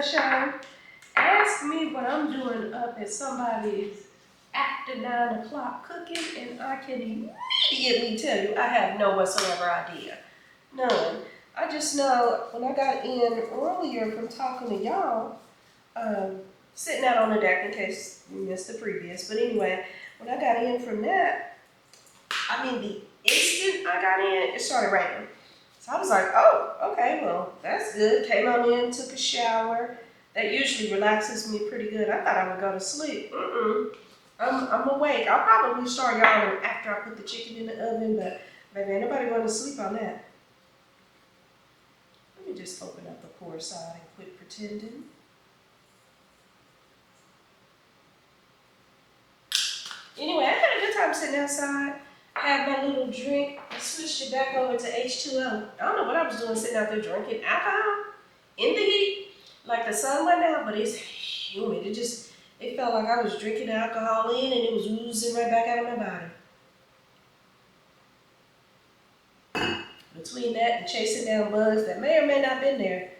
sunshine. Ask me what I'm doing up at somebody's after 9 o'clock cooking, and I can immediately tell you I have no whatsoever idea. None. I just know when I got in earlier from talking to y'all, sitting out on the deck in case you missed the previous, but anyway, when I got in from that, I mean, the instant I got in, it started raining. So I was like, oh, okay, well, that's good. Came on in, took a shower. That usually relaxes me pretty good. I thought I would go to sleep. I'm awake. I'll probably start yawning after I put the chicken in the oven, but baby, ain't nobody going to sleep on that. Let me just open up the pour side and quit pretending. Anyway, I had a good time sitting outside. I had my little drink. I switched it back over to H2O. I don't know what I was doing sitting out there drinking alcohol in the heat. Like the sun went out, but it's humid. It felt like I was drinking alcohol in and it was oozing right back out of my body. Between that and chasing down bugs that may or may not have been there,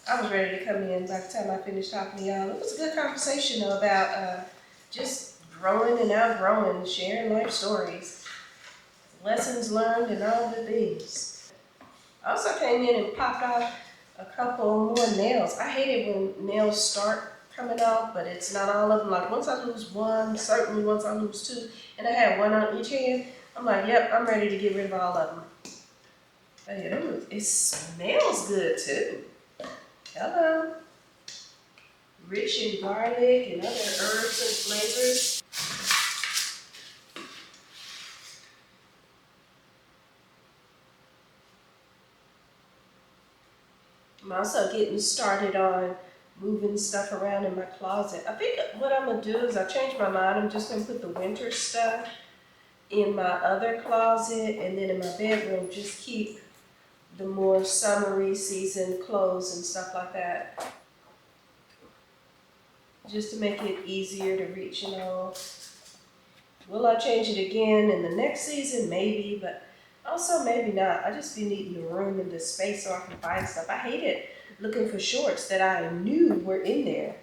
I was ready to come in by the time I finished talking to y'all. It was a good conversation though about just growing and outgrowing, sharing life stories, lessons learned and all the things. I also came in and popped off a couple more nails. I hate it when nails start coming off, but it's not all of them. Like once I lose one, certainly once I lose two, and I had one on each hand, I'm like, yep, I'm ready to get rid of all of them. Oh yeah, it smells good too. Hello. Rich in garlic and other herbs and flavors. I'm also getting started on moving stuff around in my closet. I think what I'm gonna do is I changed my mind. I'm just gonna put the winter stuff in my other closet, and then in my bedroom just keep the more summery season clothes and stuff like that. Just to make it easier to reach, you know. Will I change it again in the next season? Maybe, but also maybe not. I just be needing the room and the space so I can find stuff. I hated looking for shorts that I knew were in there.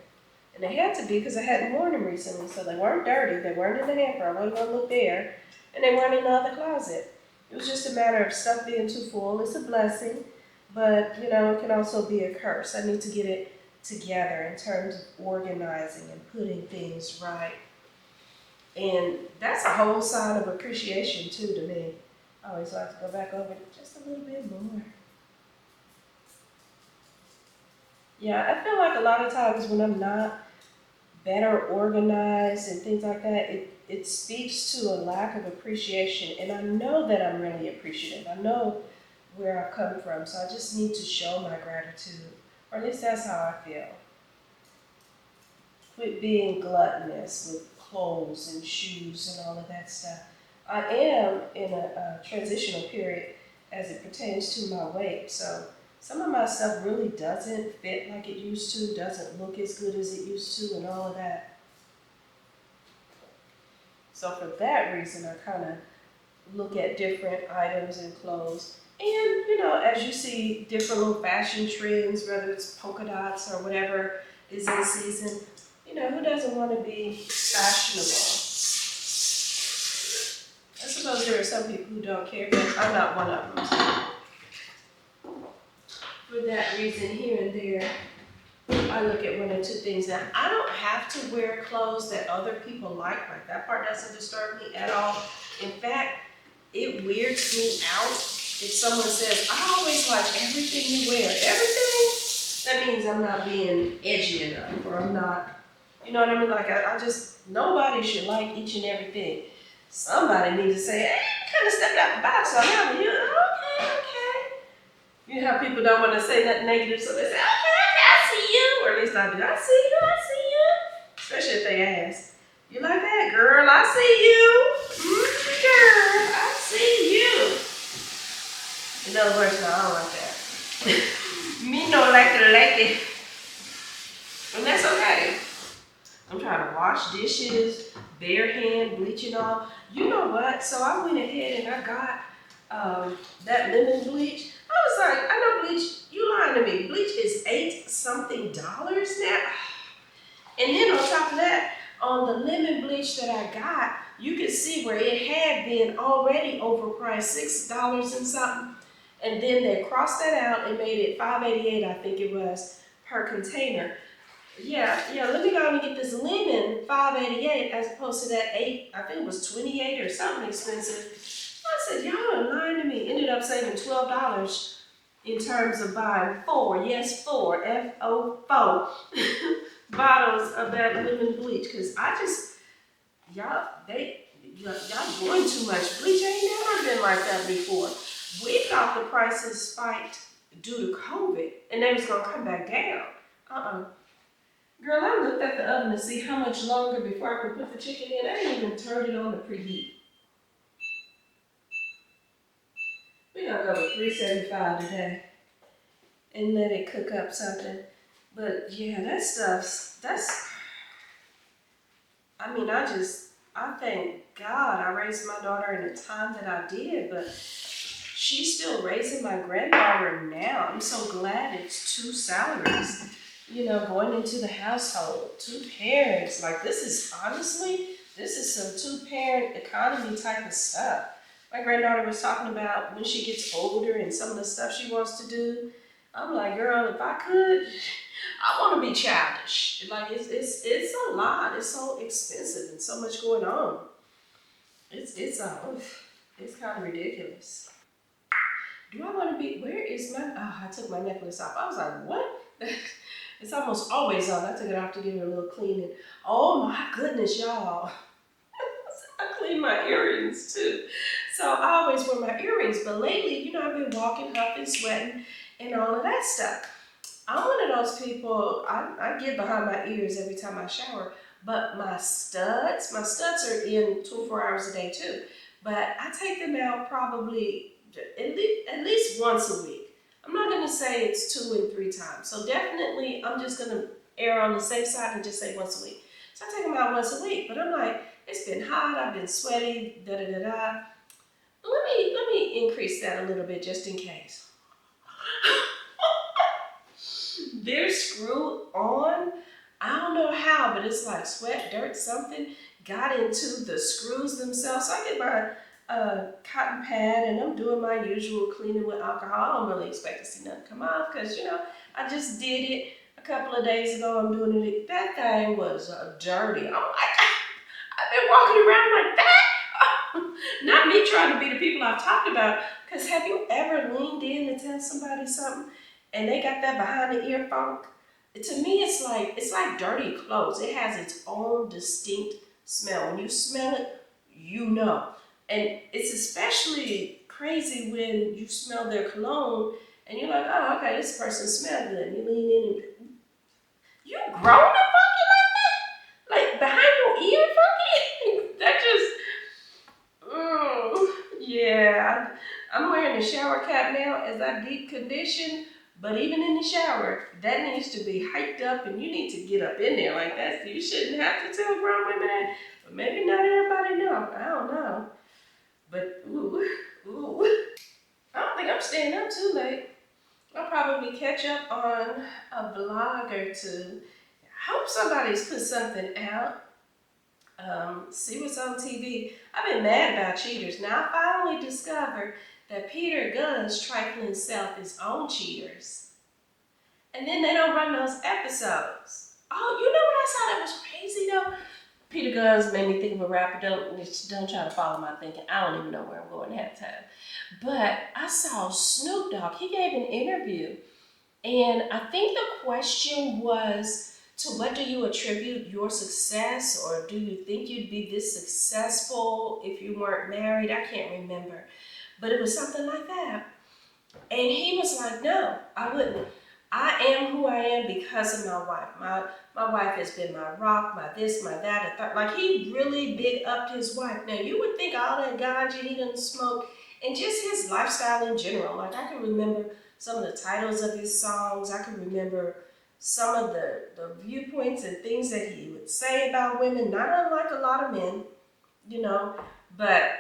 And they had to be because I hadn't worn them recently, so they weren't dirty. They weren't in the hamper. I wasn't going to look there. And they weren't in the other closet. It was just a matter of stuff being too full. It's a blessing, but, you know, it can also be a curse. I need to get it together in terms of organizing and putting things right. And that's a whole sign of appreciation, too, to me. I always like to go back over it just a little bit more. Yeah, I feel like a lot of times when I'm not better organized and things like that, it speaks to a lack of appreciation. And I know that I'm really appreciative. I know where I've come from, so I just need to show my gratitude. Or at least that's how I feel. Quit being gluttonous with clothes and shoes and all of that stuff. I am in a transitional period as it pertains to my weight, so some of my stuff really doesn't fit like it used to, doesn't look as good as it used to, and all of that. So for that reason, I kind of look at different items and clothes. And, you know, as you see different little fashion trends, whether it's polka dots or whatever is in season, you know, who doesn't want to be fashionable? I suppose there are some people who don't care, but I'm not one of them. So for that reason, here and there, I look at one or two things. Now, I don't have to wear clothes that other people like. Like, that part doesn't disturb me at all. In fact, it weirds me out if someone says, I always like everything you wear. Everything? That means I'm not being edgy enough, or I'm not, you know what I mean? Like, I just, nobody should like each and everything. Somebody needs to say, hey, I kind of stepped out the box on that one. Okay. You know how people don't want to say nothing negative, so they say, okay, I see you. Or at least I do. I see you. Especially if they ask. You like that, girl? I see you. Girl, I see you. In other words, no, I don't like that. Me no like it. And that's okay. I'm trying to wash dishes, bare hand, bleaching all. You know what? So I went ahead and I got that lemon bleach. I was like, I know bleach, you lying to me. Bleach is $8 something now. And then on top of that, on the lemon bleach that I got, you can see where it had been already overpriced, $6 and something. And then they crossed that out and made it $5.88, I think it was, per container. Yeah, let me go and get this lemon, $5.88, as opposed to that 8, I think it was 28 or something expensive. I said, y'all are lying to me. Ended up saving $12 in terms of buying four, yes, four, F-O-4 bottles of that lemon bleach. Cause I just, y'all doing too much bleach. Ain't never been like that before. We thought the prices spiked due to COVID and they was gonna come back down. Uh-uh. Girl, I looked at the oven to see how much longer before I could put the chicken in. I didn't even turn it on to preheat. We're gonna go with 375 today and let it cook up something. But yeah, I thank God I raised my daughter in the time that I did, but she's still raising my granddaughter now. I'm so glad it's two salaries, going into the household, two parents. Like this is some two-parent economy type of stuff. My granddaughter was talking about when she gets older and some of the stuff she wants to do. I'm like, girl, if I could, I want to be childish. Like it's a lot. It's so expensive and so much going on. It's kind of ridiculous. Do I want to be? Where is my? Oh, I took my necklace off. I was like, what? It's almost always on. I took it off to give it a little cleaning. Oh my goodness, y'all! I clean my earrings too. So I always wear my earrings, but lately, I've been walking, huffing, sweating, and all of that stuff. I'm one of those people, I get behind my ears every time I shower, but my studs are in 24 hours a day too. But I take them out probably at least once a week. I'm not gonna say it's 2 and 3 times. So definitely, I'm just gonna err on the safe side and just say once a week. So I take them out once a week, but I'm like, it's been hot, I've been sweaty, da da da da. Let me increase that a little bit just in case. They're screwed on. I don't know how, but it's like sweat, dirt, something got into the screws themselves. So I get my cotton pad and I'm doing my usual cleaning with alcohol. I don't really expect to see nothing come off because, I just did it a couple of days ago. I'm doing it. That thing was dirty. I'm like, I've been walking around like that. Not me trying to be the people I've talked about. Because have you ever leaned in to tell somebody something and they got that behind the ear funk? To me, it's like dirty clothes. It has its own distinct smell. When you smell it, you know. And it's especially crazy when you smell their cologne and you're like, oh, okay, this person smells good. And you lean in and you grown and funky like that? Like behind your ear funky? That just yeah, I'm wearing a shower cap now as I deep condition, but even in the shower, that needs to be hiked up and you need to get up in there like that. You shouldn't have to tell grown women that, but maybe not everybody know. I don't know. But ooh. I don't think I'm staying up too late. I'll probably catch up on a vlog or two. I hope somebody's put something out. See what's on TV. I've been mad about cheaters. Now I finally discovered that Peter Gunn's trifling self is on Cheaters. And then they don't run those episodes. Oh, you know what I saw that was crazy though? Peter Gunn's made me think of a rapper. Don't try to follow my thinking. I don't even know where I'm going half time. But I saw Snoop Dogg. He gave an interview. And I think the question was, to what do you attribute your success, or do you think you'd be this successful if you weren't married? I can't remember, but it was something like that. And he was like, no, I wouldn't. I am who I am because of my wife. My wife has been my rock, my this, my that. Like he really big upped his wife. Now you would think all that ganja he doesn't smoke and just his lifestyle in general. Like I can remember some of the titles of his songs. I can remember some of the viewpoints and things that he would say about women, not unlike a lot of men, you know. But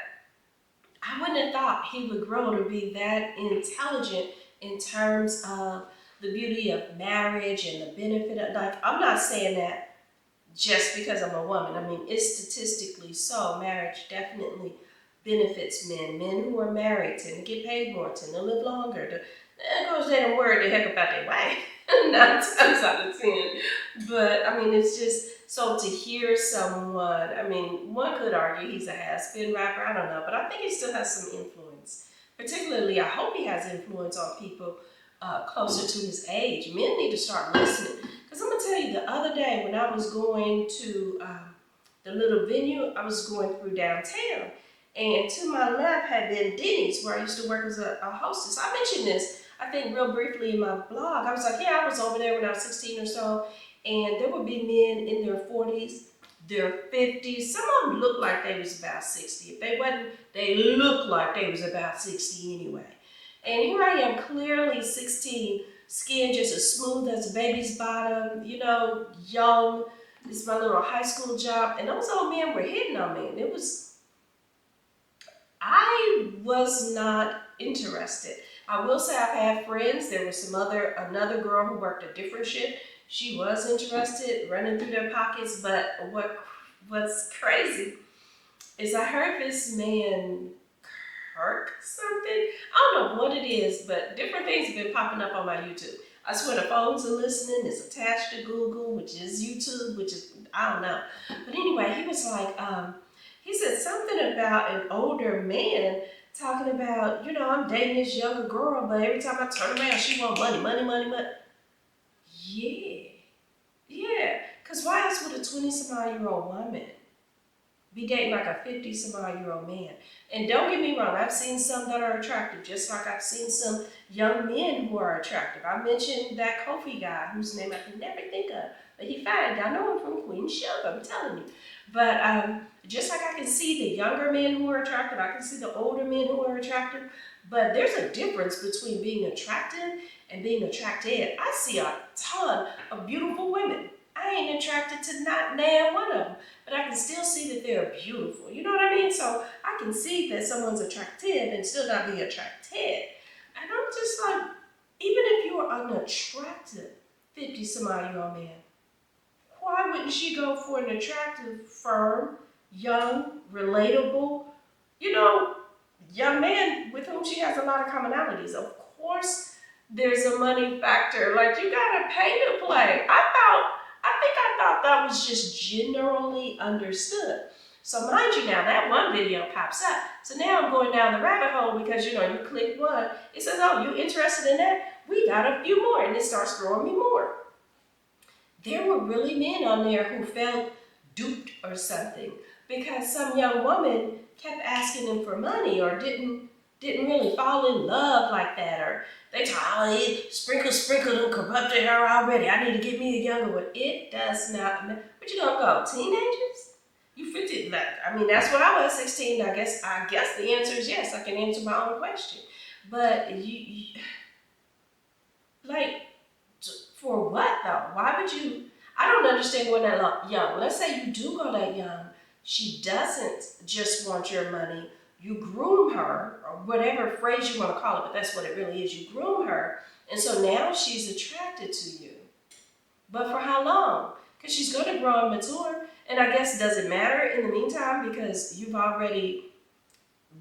I wouldn't have thought he would grow to be that intelligent in terms of the beauty of marriage and the benefit of life. I'm not saying that just because I'm a woman. I mean, it's statistically so. Marriage definitely benefits men. Men who are married tend to get paid more, tend to live longer. Of course, they don't worry the heck about their wife. 9 times out of 10. But I mean, it's just so to hear someone. I mean, one could argue he's a has-been rapper. I don't know, but I think he still has some influence. Particularly, I hope he has influence on people closer to his age. Men need to start listening. Because I'm gonna tell you, the other day when I was going to the little venue, I was going through downtown, and to my left had been Denny's, where I used to work as a hostess. I mentioned this, I think, real briefly in my blog. I was like, yeah, I was over there when I was 16 or so, and there would be men in their 40s, their 50s. Some of them looked like they was about 60. If they wasn't, they looked like they was about 60 anyway. And here I am, clearly 16, skin just as smooth as a baby's bottom, young. This is my little high school job. And those old men were hitting on me. And I was not interested. I will say I've had friends. There was another girl who worked a different shift. She was interested, running through their pockets. But what's crazy is I heard this man Kirk something. I don't know what it is, but different things have been popping up on my YouTube. I swear the phones are listening. It's attached to Google, which is YouTube, which is, I don't know. But anyway, he was like, he said something about an older man talking about, I'm dating this younger girl, but every time I turn around, she want money, money, money, money. Yeah, yeah. Because why else would a 20-some-odd-year-old woman be dating like a 50-some-odd-year-old man? And don't get me wrong, I've seen some that are attractive, just like I've seen some young men who are attractive. I mentioned that Kofi guy, whose name I can never think of, but he fine. I know him from Queen Sugar, I'm telling you. But just like I can see the younger men who are attractive, I can see the older men who are attractive. But there's a difference between being attractive and being attracted. I see a ton of beautiful women. I ain't attracted to not nan one of them, but I can still see that they're beautiful. You know what I mean? So I can see that someone's attractive and still not be attracted. And I'm just like, even if you are unattractive 50-some-odd-year-old man, why wouldn't she go for an attractive, firm, young, relatable, you know, young man with whom she has a lot of commonalities? Of course, there's a money factor. Like, you gotta pay to play. I thought that was just generally understood. So mind you now, that one video pops up. So now I'm going down the rabbit hole because, you click one. It says, oh, you interested in that? We got a few more. And it starts throwing me more. There were really men on there who felt duped or something because some young woman kept asking them for money or didn't really fall in love like that, or they told sprinkle them corrupted her already. I need to get me a younger one. It does not matter. What you gonna go? Teenagers? You 50? I mean, that's what I was 16. I guess the answer is yes. I can answer my own question, but you like. For what though? Why would you? I don't understand going that young. Let's say you do go that young. She doesn't just want your money. You groom her, or whatever phrase you want to call it, but that's what it really is. You groom her, and so now she's attracted to you. But for how long? Because she's going to grow and mature. And I guess it doesn't matter in the meantime because you've already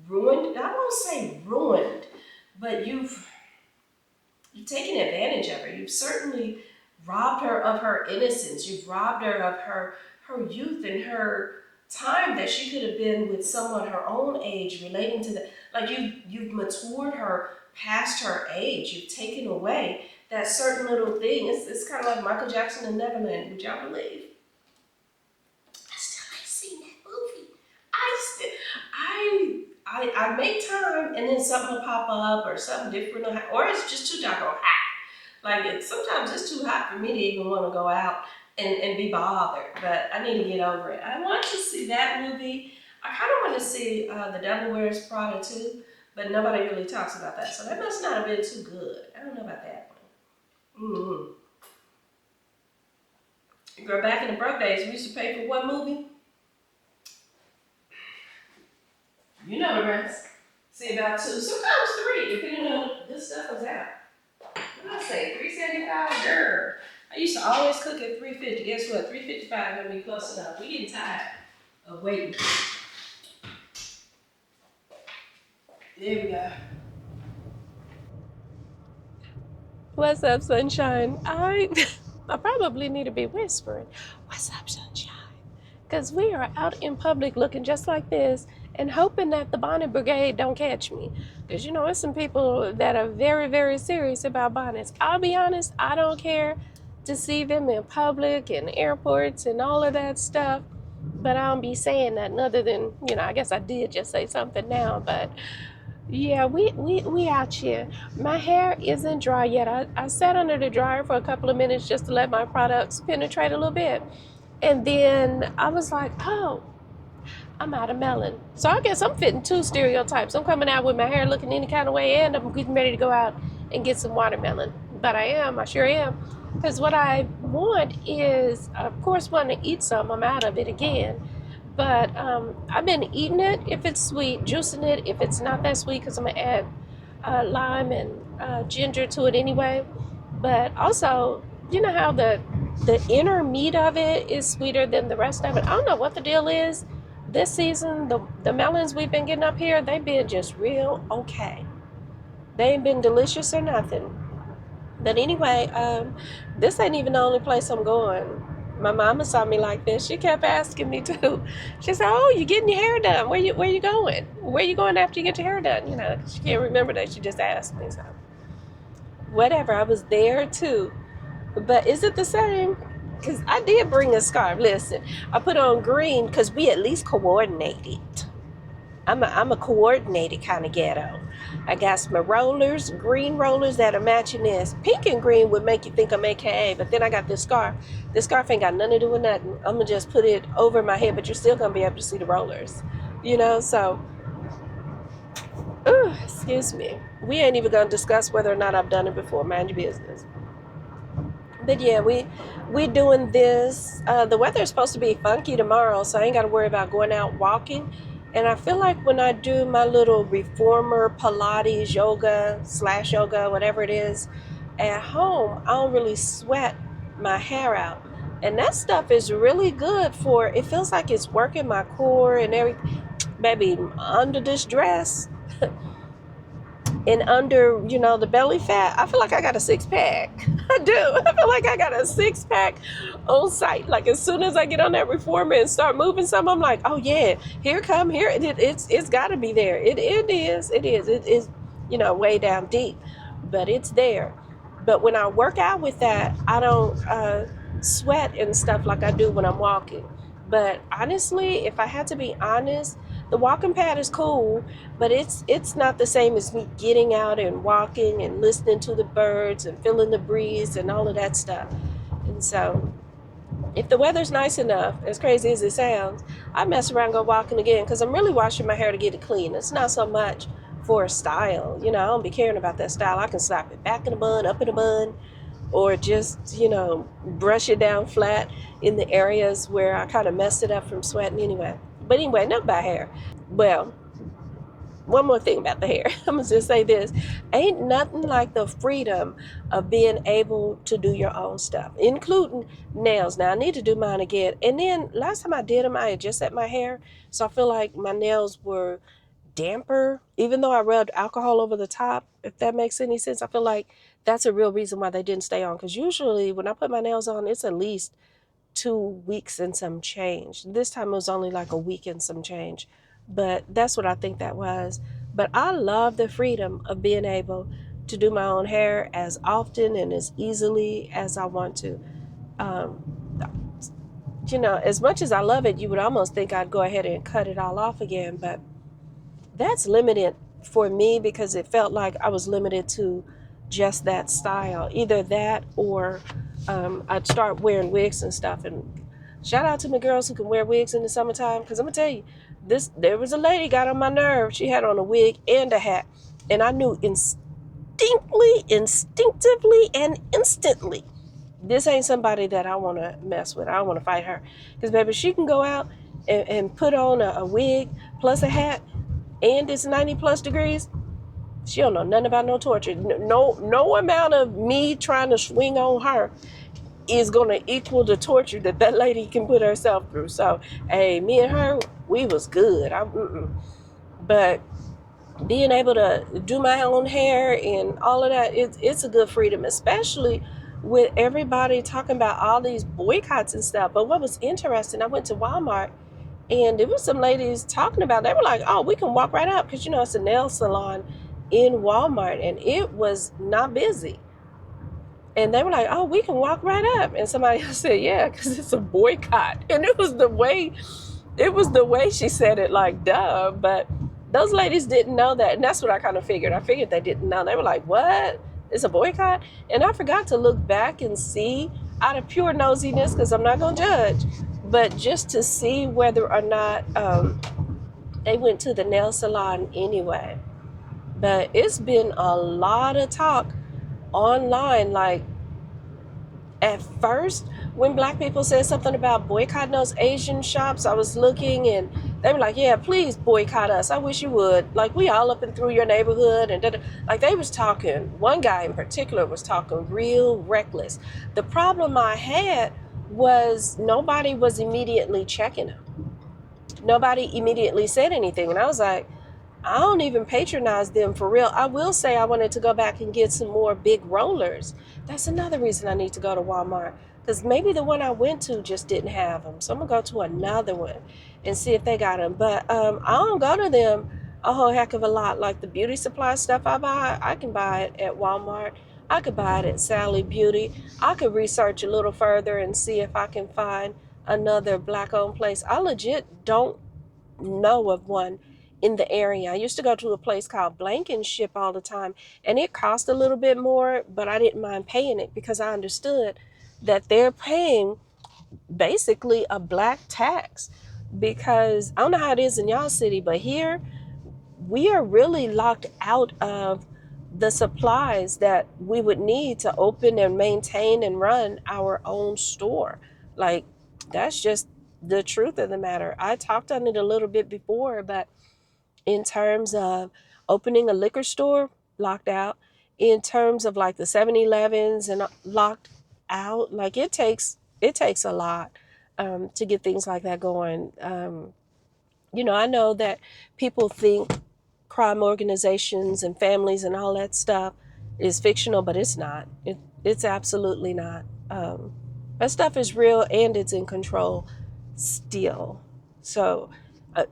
ruined, I won't say ruined, but you've taken advantage of her. You've certainly robbed her of her innocence. You've robbed her of her youth and her time that she could have been with someone her own age, relating to the, like you've matured her past her age. You've taken away that certain little thing. It's kind of like Michael Jackson in Neverland. Would y'all believe? I still ain't seen that movie. I make time and then something will pop up or something different, or it's just too doggone hot. Like sometimes it's too hot for me to even want to go out and be bothered, but I need to get over it. I want to see that movie. I kind of want to see The Devil Wears Prada too, but nobody really talks about that, so that must not have been too good. I don't know about that one. Girl, back in the broke days, we used to pay for one movie. You know the rest. See, about 2, sometimes 3, depending on this stuff was out. What did I say? 375, girl. I used to always cook at 350. Guess what? 355 gonna be close enough. We getting tired of waiting. There we go. What's up, sunshine? I probably need to be whispering. What's up, sunshine? Because we are out in public looking just like this and hoping that the bonnet brigade don't catch me. Because you know, there's some people that are very, very serious about bonnets. I'll be honest, I don't care to see them in public and airports and all of that stuff. But I don't be saying nothing other than, you know, I guess I did just say something now, but yeah, we out here. My hair isn't dry yet. I sat under the dryer for a couple of minutes just to let my products penetrate a little bit. And then I was like, oh, I'm out of melon. So I guess I'm fitting 2 stereotypes. I'm coming out with my hair looking any kind of way, and I'm getting ready to go out and get some watermelon. But I sure am. Because what I want is, of course, want to eat some. I'm out of it again. But I've been eating it if it's sweet, juicing it if it's not that sweet, because I'm going to add lime and ginger to it anyway. But also, you know how the inner meat of it is sweeter than the rest of it. I don't know what the deal is. This season, the melons we've been getting up here, they've been just real okay. They ain't been delicious or nothing. But anyway, this ain't even the only place I'm going. My mama saw me like this. She kept asking me too. She said, "Oh, you getting your hair done? Where you going? Where you going after you get your hair done?" You know, she can't remember that. She just asked me. So whatever. I was there too. But is it the same? Because I did bring a scarf. Listen, I put on green because we at least coordinated. I'm a coordinated kind of ghetto. I got some rollers, green rollers that are matching this. Pink and green would make you think I'm AKA, but then I got this scarf. This scarf ain't got nothing to do with nothing. I'm gonna just put it over my head, but you're still gonna be able to see the rollers. You know, so, excuse me. We ain't even gonna discuss whether or not I've done it before. Mind your business. But yeah, we doing this. The weather is supposed to be funky tomorrow, so I ain't got to worry about going out walking. And I feel like when I do my little reformer Pilates yoga / yoga, whatever it is, at home, I don't really sweat my hair out. And that stuff is really good for, it feels like it's working my core and everything. Baby, under this dress, and under, you know, the belly fat, I feel like I got a 6-pack. I do. I feel like I got a 6-pack on site. Like as soon as I get on that reformer and start moving some, I'm like, oh yeah, here it's got to be there. It is, you know, way down deep, but it's there. But when I work out with that, I don't sweat and stuff like I do when I'm walking. But honestly, if I had to be honest, the walking pad is cool, but it's not the same as me getting out and walking and listening to the birds and feeling the breeze and all of that stuff. And so if the weather's nice enough, as crazy as it sounds, I mess around, go walking again, because I'm really washing my hair to get it clean. It's not so much for style. You know, I don't be caring about that style. I can slap it back in the bun, up in the bun, or just, you know, brush it down flat in the areas where I kind of messed it up from sweating anyway. But anyway, enough about hair. Well, one more thing about the hair. I'm gonna just say this. Ain't nothing like the freedom of being able to do your own stuff, including nails. Now I need to do mine again. And then last time I did them, I had just set my hair. So I feel like my nails were damper, even though I rubbed alcohol over the top, if that makes any sense. I feel like that's a real reason why they didn't stay on. Because usually when I put my nails on, it's at least 2 weeks and some change. This time it was only like a week and some change. But that's what I think that was. But I love the freedom of being able to do my own hair as often and as easily as I want to. You know, as much as I love it, you would almost think I'd go ahead and cut it all off again. But that's limited for me because it felt like I was limited to just that style. Either that or I'd start wearing wigs and stuff. And shout out to my girls who can wear wigs in the summertime, because I'm gonna tell you, there was a lady got on my nerve. She had on a wig and a hat, and I knew instinctively, and instantly, this ain't somebody that I want to mess with. I don't want to fight her, because baby, she can go out and put on a wig plus a hat. and it's 90 plus degrees, she don't know nothing about no torture. No amount of me trying to swing on her is going to equal the torture that lady can put herself through. So, hey, me and her, we was good. But being able to do my own hair and all of that, it's a good freedom, especially with everybody talking about all these boycotts and stuff. But what was interesting, I went to Walmart and there was some ladies talking about, they were like, oh, we can walk right up because, it's a nail salon in Walmart and it was not busy. And they were like, oh, we can walk right up. And somebody else said, yeah, because it's a boycott. And it was the way she said it, like, duh. But those ladies didn't know that. And that's what I kind of figured. I figured they didn't know. They were like, what? It's a boycott? And I forgot to look back and see, out of pure nosiness, because I'm not going to judge, but just to see whether or not they went to the nail salon anyway. But it's been a lot of talk online, like, at first, when black people said something about boycotting those Asian shops, I was looking and they were like, yeah, please boycott us. I wish you would. Like, we all up and through your neighborhood. And like, they was talking, one guy in particular was talking real reckless. The problem I had was nobody was immediately checking him. Nobody immediately said anything. And I was like, I don't even patronize them for real. I will say I wanted to go back and get some more big rollers. That's another reason I need to go to Walmart, because maybe the one I went to just didn't have them. So I'm going to go to another one and see if they got them. But I don't go to them a whole heck of a lot. Like the beauty supply stuff I buy, I can buy it at Walmart. I could buy it at Sally Beauty. I could research a little further and see if I can find another black owned place. I legit don't know of one in the area. I used to go to a place called Blankenship all the time, and it cost a little bit more, but I didn't mind paying it because I understood that they're paying basically a black tax. Because I don't know how it is in y'all city, but here we are really locked out of the supplies that we would need to open and maintain and run our own store. Like, that's just the truth of the matter. I talked on it a little bit before, but in terms of opening a liquor store, locked out. In terms of like the 7-Elevens and locked out, like it takes a lot to get things like that going. I know that people think crime organizations and families and all that stuff is fictional, but it's not. It's absolutely not. That stuff is real and it's in control still. So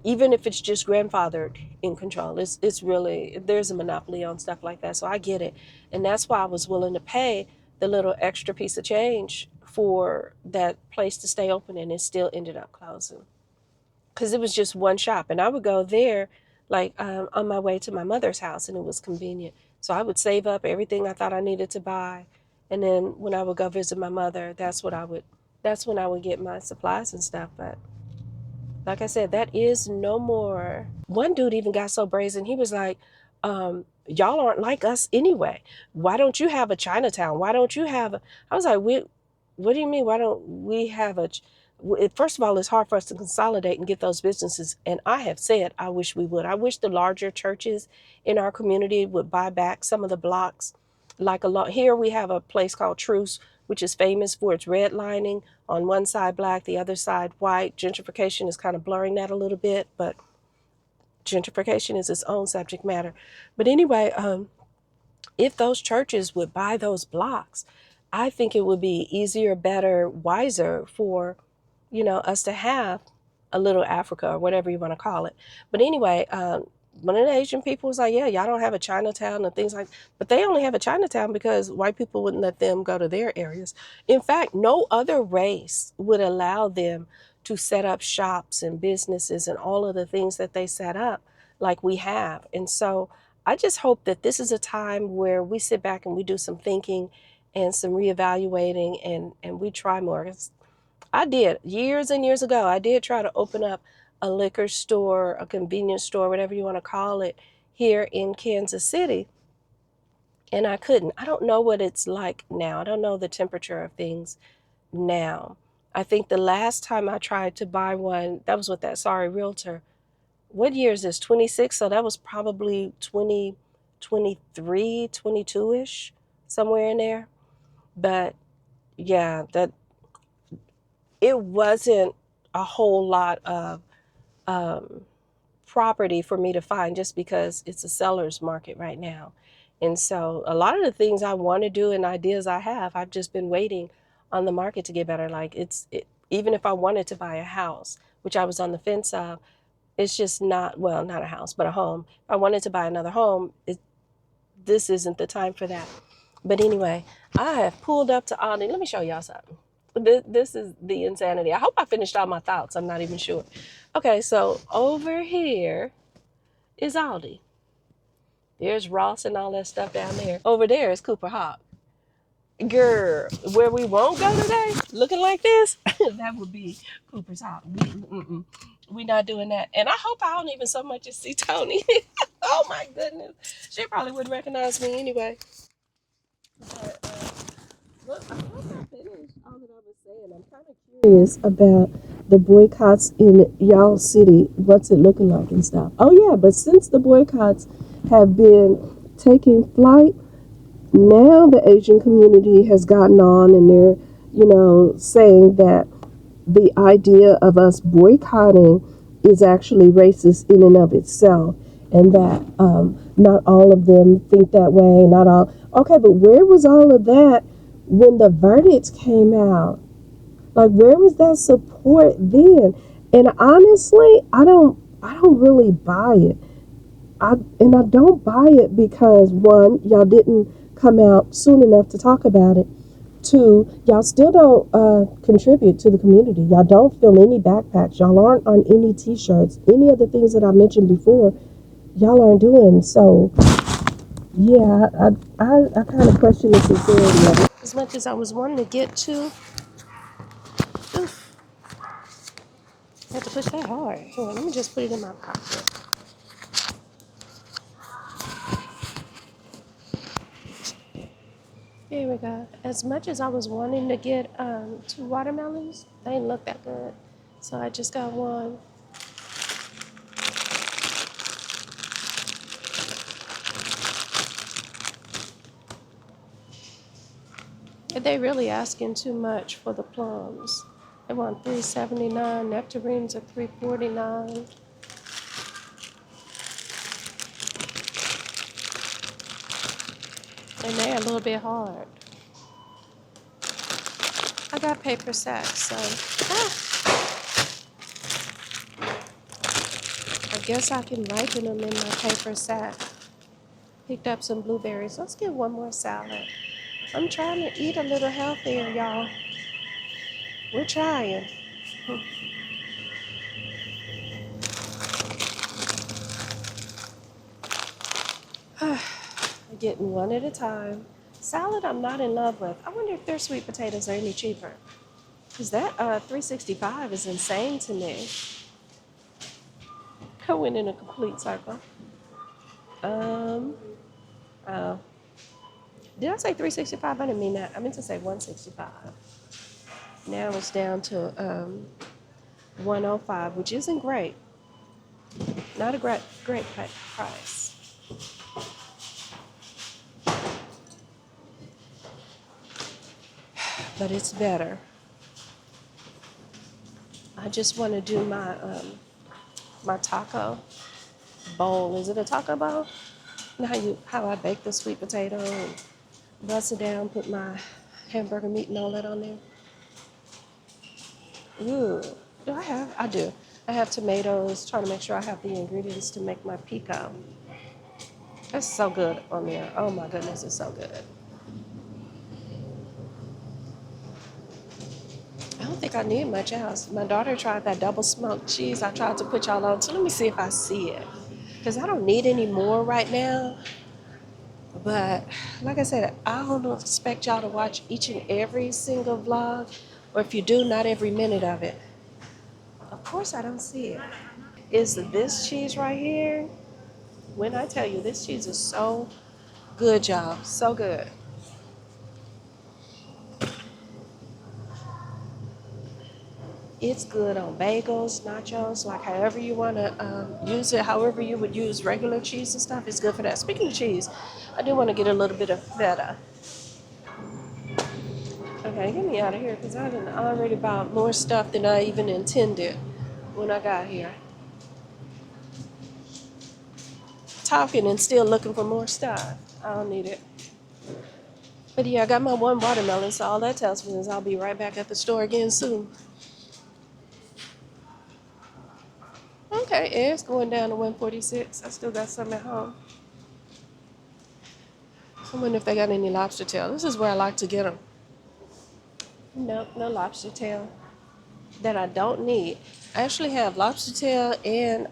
even if it's just grandfathered in control, it's really, there's a monopoly on stuff like that. So I get it. And that's why I was willing to pay the little extra piece of change for that place to stay open, and it still ended up closing because it was just one shop, and I would go there like on my way to my mother's house, and it was convenient. So I would save up everything I thought I needed to buy, and then when I would go visit my mother, that's when I would get my supplies and stuff. But like I said, that is no more. One dude even got so brazen. He was like, y'all aren't like us anyway. Why don't you have a Chinatown? Why don't you have a, I was like, what do you mean? Why don't we have a, first of all, it's hard for us to consolidate and get those businesses. And I have said, I wish we would. I wish the larger churches in our community would buy back some of the blocks. Like a lot here, we have a place called Truce, which is famous for its redlining. On one side black, the other side white. Gentrification is kind of blurring that a little bit, but gentrification is its own subject matter. But anyway, if those churches would buy those blocks, I think it would be easier, better, wiser for, us to have a little Africa or whatever you want to call it. But anyway, one of the Asian people was like, yeah, y'all don't have a Chinatown and things like, but they only have a Chinatown because white people wouldn't let them go to their areas. In fact, no other race would allow them to set up shops and businesses and all of the things that they set up like we have. And so I just hope that this is a time where we sit back and we do some thinking and some reevaluating, and we try more. I did years and years ago. I did try to open up a liquor store, a convenience store, whatever you want to call it, here in Kansas City. And I couldn't. I don't know what it's like now. I don't know the temperature of things now. I think the last time I tried to buy one, that was with that sorry realtor. what year is this? 26. So that was probably 2023, 22-ish, somewhere in there. But yeah, that it wasn't a whole lot of um, property for me to find just because it's a seller's market right now. And so a lot of the things I want to do and ideas I have, I've just been waiting on the market to get better. Like even if I wanted to buy a house, which I was on the fence of, it's just not, well, not a house, but a home. If I wanted to buy another home, this isn't the time for that. But anyway, I have pulled up to Aldi. Let me show y'all something. This is the insanity. I hope I finished all my thoughts. I'm not even sure. Okay, so over here is Aldi. There's Ross and all that stuff down there. Over there is Cooper Hawk. Girl, where we won't go today, looking like this, that would be Cooper's Hawk. We not doing that. And I hope I don't even so much as see Tony. Oh my goodness. She probably wouldn't recognize me anyway. But, look, I hope I finished all that I was saying. I'm kind of curious about the boycotts in y'all city. What's it looking like and stuff? Oh yeah, but since the boycotts have been taking flight, now the Asian community has gotten on and they're, saying that the idea of us boycotting is actually racist in and of itself, and that not all of them think that way. Not all. Okay, but where was all of that when the verdicts came out? Like, where was that support then? And honestly, I don't really buy it. I don't buy it because one, y'all didn't come out soon enough to talk about it. Two, y'all still don't contribute to the community. Y'all don't fill any backpacks. Y'all aren't on any T-shirts. Any of the things that I mentioned before, y'all aren't doing. So yeah, I kind of question the sincerity of it. As much as I was wanting to get to, oof, I had to push that hard. Here, let me just put it in my pocket. Here we go. As much as I was wanting to get 2 watermelons, they didn't look that good. So I just got one. They really asking too much for the plums. They want $3.79. Nectarines are $3.49. And they're a little bit hard. I got paper sacks, so I guess I can ripen them in my paper sack. Picked up some blueberries. Let's get one more salad. I'm trying to eat a little healthier, y'all. We're trying. Getting one at a time. Salad I'm not in love with. I wonder if their sweet potatoes are any cheaper. Because that 365 is insane to me. I went in a complete circle. Um, oh. Did I say 365? I didn't mean that. I meant to say 165. Now it's down to 105, which isn't great. Not a great price. But it's better. I just want to do my taco bowl. Is it a taco bowl? You know how I bake the sweet potato and bust it down, put my hamburger meat and all that on there. Ooh, do I have? I do. I have tomatoes, trying to make sure I have the ingredients to make my pico. That's so good on there. Oh my goodness, it's so good. I don't think I need much else. My daughter tried that double smoked cheese I tried to put y'all on, so let me see if I see it. Because I don't need any more right now. But like I said, I don't expect y'all to watch each and every single vlog. Or if you do, not every minute of it. Of course I don't see it. Is this cheese right here? When I tell you, this cheese is so good, y'all. So good. It's good on bagels, nachos, like however you want to use it, however you would use regular cheese and stuff. It's good for that. Speaking of cheese, I do want to get a little bit of feta. Okay, get me out of here because I done already bought more stuff than I even intended when I got here. Talking and still looking for more stuff. I don't need it. But yeah, I got my one watermelon, so all that tells me is I'll be right back at the store again soon. Okay, eggs going down to 146. I still got some at home. I wonder if they got any lobster tail. This is where I like to get them. Nope, no lobster tail that I don't need. I actually have lobster tail and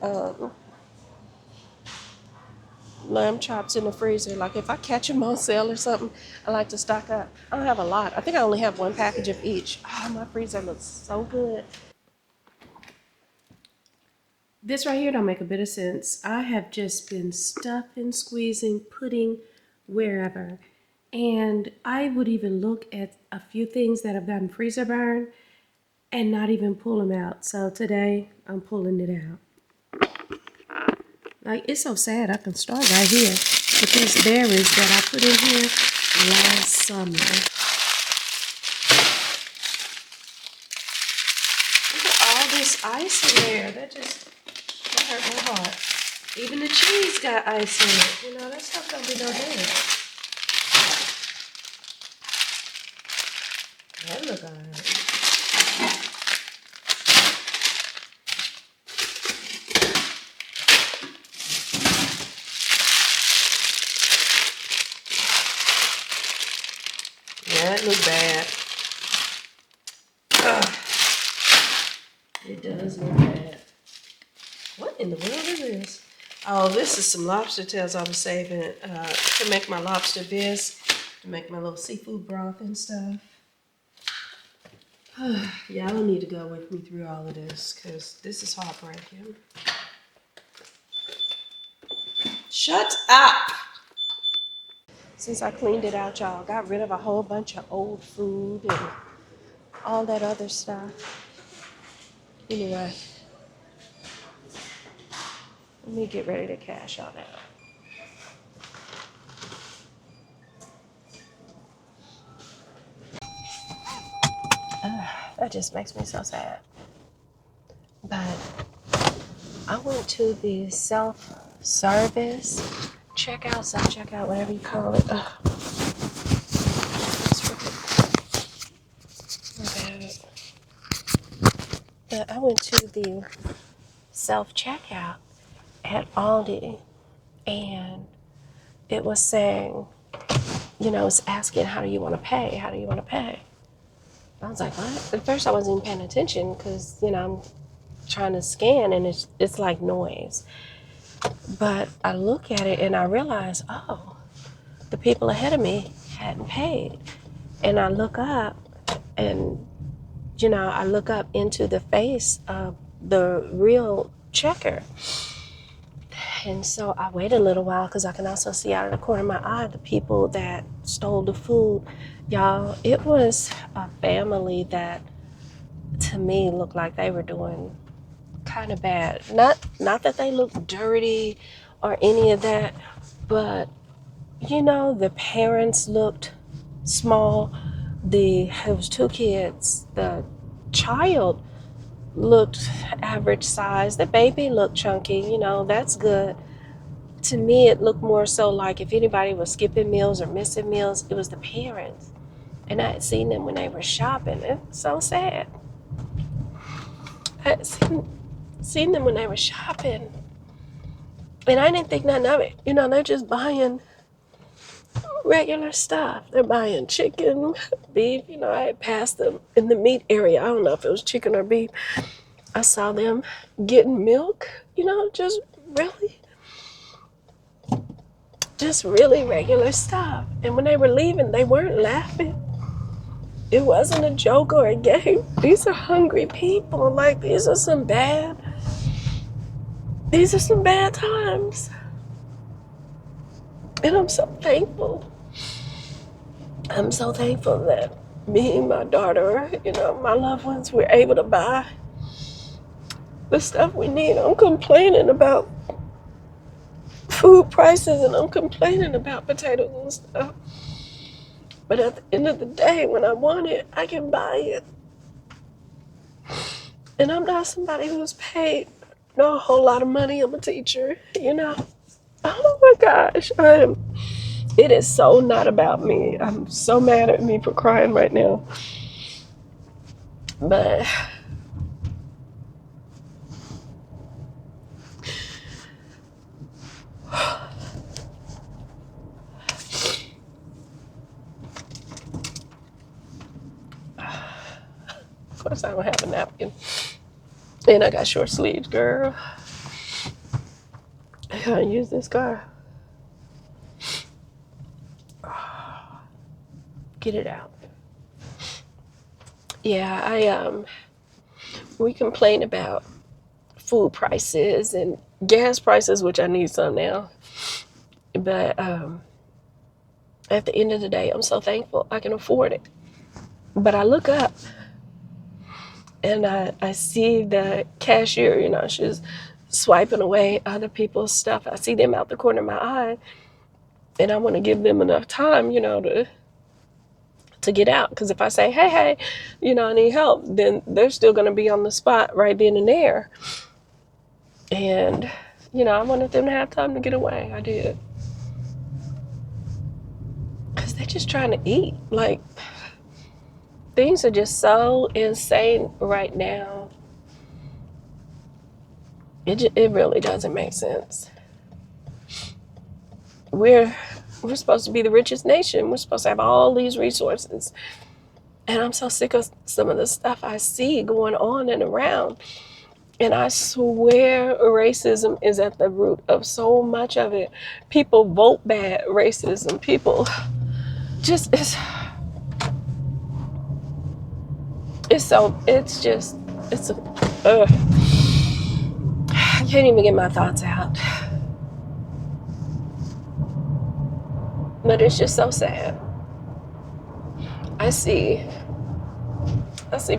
lamb chops in the freezer. Like if I catch them on sale or something, I like to stock up. I don't have a lot. I think I only have one package of each. Oh, my freezer looks so good. This right here don't make a bit of sense. I have just been stuffing, squeezing, putting wherever. And I would even look at a few things that have gotten freezer burn and not even pull them out. So today I'm pulling it out. Like, it's so sad. I can start right here with these berries that I put in here last summer. Look at all this ice in there. That hurt my heart. Even the cheese got ice in it. You know, that stuff don't be no good. That look alright. Yeah, that look bad. Ugh. It does look bad. What in the world is this? Oh, this is some lobster tails I was saving to make my lobster bisque, to make my little seafood broth and stuff. Y'all need to go with me through all of this because this is heartbreaking. Shut up! Since I cleaned it out, y'all, got rid of a whole bunch of old food and all that other stuff. Anyway, let me get ready to cash on out. That just makes me so sad. But I went to the self-service checkout, self-checkout, whatever you call it. Ugh. But I went to the self-checkout at Aldi, and it was saying, you know, it's asking, how do you want to pay? How do you want to pay? I was like, what? At first I wasn't even paying attention because, you know, I'm trying to scan and it's like noise. But I look at it and I realize, oh, the people ahead of me hadn't paid. And I look up and, you know, I look up into the face of the real checker. And so I waited a little while because I can also see out of the corner of my eye the people that stole the food. Y'all, it was a family that to me looked like they were doing kind of bad. Not that they looked dirty or any of that, but you know, the parents looked small. It was two kids. The child looked average size. The baby looked chunky. You know, that's good. To me, it looked more so like if anybody was skipping meals or missing meals, it was the parents. And I had seen them when they were shopping. It was so sad. I had seen them when they were shopping. And I didn't think nothing of it. You know, they're just buying regular stuff. They're buying chicken, beef. You know, I had passed them in the meat area. I don't know if it was chicken or beef. I saw them getting milk, you know, just really regular stuff. And when they were leaving, they weren't laughing. It wasn't a joke or a game. These are hungry people. Like, these are some bad times. And I'm so thankful. I'm so thankful that me and my daughter, you know, my loved ones were able to buy the stuff we need. I'm complaining about food prices and I'm complaining about potatoes and stuff. But at the end of the day, when I want it, I can buy it. And I'm not somebody who's paid no whole lot of money. I'm a teacher, you know. Oh my gosh. It is so not about me. I'm so mad at me for crying right now. But of course I don't have a napkin. And I got short sleeves, girl. I gotta use this car. Get it out. Yeah, we complain about food prices and gas prices, which I need some now. But at the end of the day, I'm so thankful I can afford it. But I look up and I see the cashier, you know, she's swiping away other people's stuff. I see them out the corner of my eye, and I want to give them enough time, you know, to get out. Because if I say, hey, you know, I need help, then they're still going to be on the spot right then and there. And, you know, I wanted them to have time to get away. I did. Because they're just trying to eat. Like, things are just so insane right now. It really doesn't make sense. We're supposed to be the richest nation. We're supposed to have all these resources. And I'm so sick of some of the stuff I see going on and around. And I swear racism is at the root of so much of it. People vote bad racism. People just, it's I can't even get my thoughts out. But it's just so sad. I see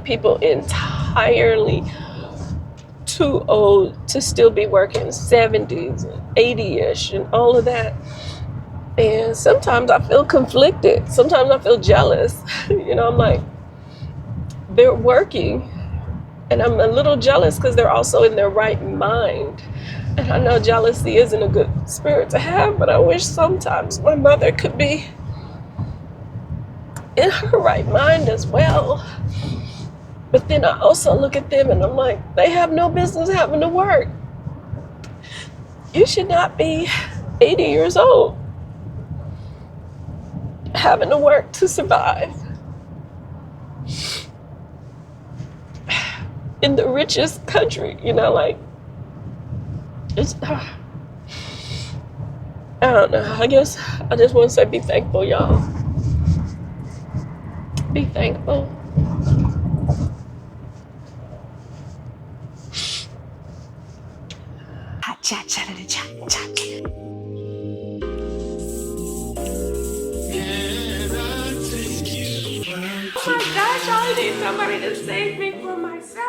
people entirely too old to still be working, 70s, 80-ish, and all of that. And sometimes I feel conflicted. Sometimes I feel jealous. You know, I'm like, they're working. And I'm a little jealous because they're also in their right mind. And I know jealousy isn't a good spirit to have, but I wish sometimes my mother could be in her right mind as well. But then I also look at them and I'm like, they have no business having to work. You should not be 80 years old having to work to survive. In the richest country, you know, like, it's, I don't know. I guess I just want to say be thankful, y'all. Be thankful. Hot chat, chat, chat, chat. Oh my gosh, I need somebody to save me from myself.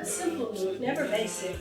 A simple move, never basic.